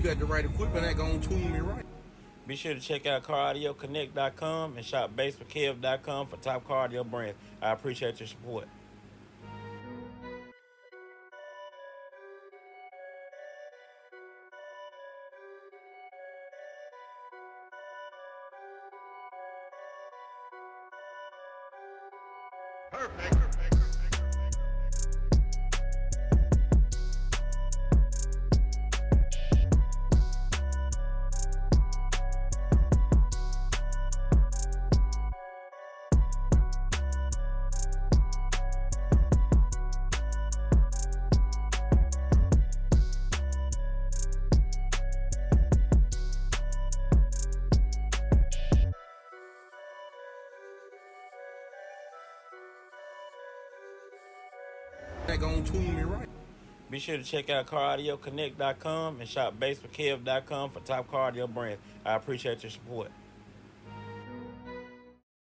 got the right equipment, that gonna tune me right. Be sure to check out CarAudioConnect.com and shop BASSWITHKEV.com for top car audio brands. I appreciate your support. Perfect. That gonna tune me right. Be sure to check out CarAudioConnect.com and shop BASSWITHKEV.com for top car audio brands. I appreciate your support.